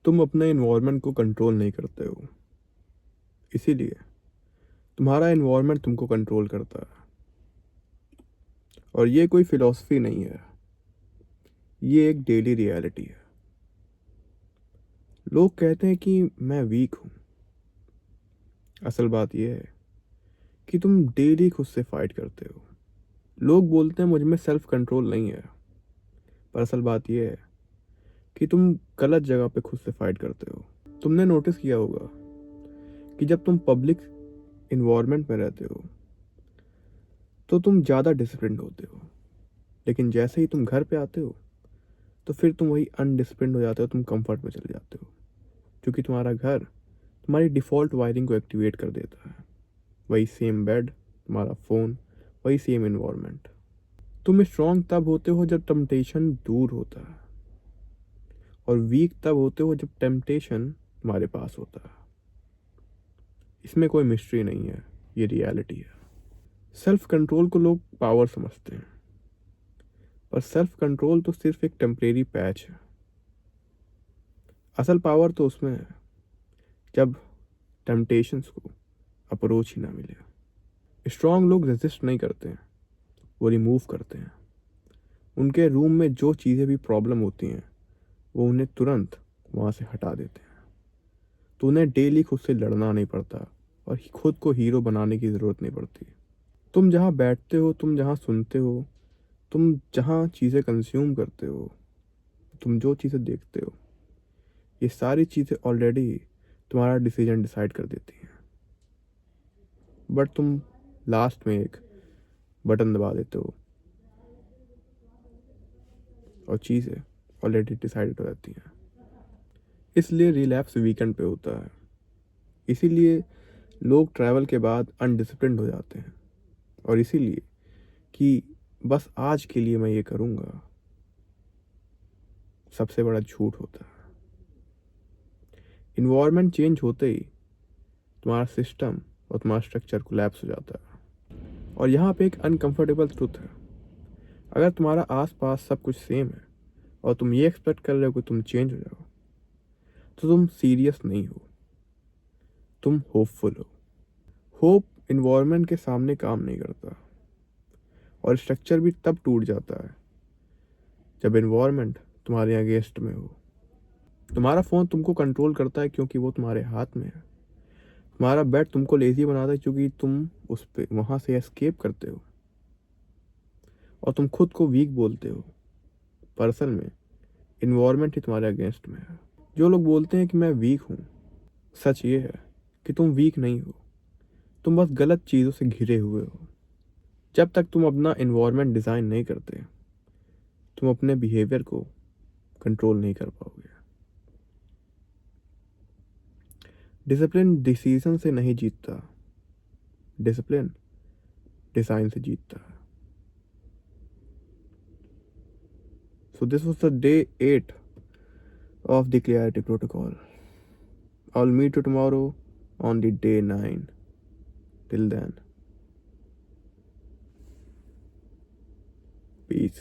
तुम अपने इन्वायरमेंट को कंट्रोल नहीं करते हो, इसीलिए तुम्हारा इन्वायरमेंट तुमको कंट्रोल करता है। और ये कोई फिलॉसफी नहीं है, ये एक डेली रियलिटी है। लोग कहते हैं कि मैं वीक हूँ। असल बात यह है कि तुम डेली खुद से फाइट करते हो। लोग बोलते हैं मुझ में सेल्फ कंट्रोल नहीं है, पर असल बात यह है कि तुम गलत जगह पे खुद से फाइट करते हो। तुमने नोटिस किया होगा कि जब तुम पब्लिक इन्वायरमेंट में रहते हो तो तुम ज़्यादा डिसिप्लिन्ड होते हो, लेकिन जैसे ही तुम घर पे आते हो तो फिर तुम वही अनडिसिप्लिन्ड हो जाते हो, तुम कंफर्ट में चले जाते हो, क्योंकि तुम्हारा घर तुम्हारी डिफ़ॉल्ट वायरिंग को एक्टिवेट कर देता है। वही सेम बेड, तुम्हारा फ़ोन, वही सेम इन्वायरमेंट। तुम स्ट्रांग तब होते हो जब टेम्पटेशन दूर होता है, और वीक तब होते हो जब टेम्पटेशन तुम्हारे पास होता है। इसमें कोई मिस्ट्री नहीं है, ये रियलिटी है। सेल्फ कंट्रोल को लोग पावर समझते हैं, पर सेल्फ कंट्रोल तो सिर्फ एक टेम्परेरी पैच है। असल पावर तो उसमें है जब टेम्पटेशंस को अप्रोच ही ना मिले। स्ट्रांग लोग रेजिस्ट नहीं करते हैं, वो रिमूव करते हैं। उनके रूम में जो चीज़ें भी प्रॉब्लम होती हैं वो उन्हें तुरंत वहाँ से हटा देते हैं। तो उन्हें डेली खुद से लड़ना नहीं पड़ता और खुद को हीरो बनाने की ज़रूरत नहीं पड़ती। तुम जहाँ बैठते हो, तुम जहाँ सुनते हो, तुम जहाँ चीज़ें कंज्यूम करते हो, तुम जो चीज़ें देखते हो, ये सारी चीज़ें ऑलरेडी तुम्हारा डिसीजन डिसाइड कर देती हैं। बट तुम लास्ट में एक बटन दबा देते हो और चीज़ें ऑलरेडी डिसाइड हो जाती हैं। इसलिए रिलैप्स वीकेंड पे होता है। इसीलिए लोग ट्रैवल के बाद अनडिसिप्लिन्ड हो जाते हैं, और इसीलिए कि बस आज के लिए मैं ये करूँगा, सबसे बड़ा झूठ होता है। इन्वायरमेंट चेंज होते ही तुम्हारा सिस्टम और तुम्हारा स्ट्रक्चर कोलैप्स हो जाता है। और यहाँ पे एक अनकंफर्टेबल ट्रुथ है, अगर तुम्हारा आसपास सब कुछ सेम है और तुम ये एक्सपेक्ट कर रहे हो कि तुम चेंज हो जाओ, तो तुम सीरियस नहीं हो, तुम होपफुल हो। होप इन्वायरमेंट के सामने काम नहीं करता, और स्ट्रक्चर भी तब टूट जाता है जब इन्वायरमेंट तुम्हारे अगेंस्ट में हो। तुम्हारा फ़ोन तुमको कंट्रोल करता है क्योंकि वो तुम्हारे हाथ में है। तुम्हारा बेड तुमको लेज़ी बनाता है क्योंकि तुम उस पे वहाँ से एस्केप करते हो, और तुम खुद को वीक बोलते हो, पर असल में इन्वायरमेंट ही तुम्हारे अगेंस्ट में है। जो लोग बोलते हैं कि मैं वीक हूँ, सच ये है कि तुम वीक नहीं हो, तुम बस गलत चीज़ों से घिरे हुए हो। जब तक तुम अपना इन्वायरमेंट डिज़ाइन नहीं करते, तुम अपने बिहेवियर को कंट्रोल नहीं कर पाओगे। डिसिप्लिन डिसीजन से नहीं जीतता, डिसिप्लिन डिज़ाइन से जीतता है। So this was the day 8 of the Clarity Protocol. I'll meet you tomorrow on the day 9. Till then, peace.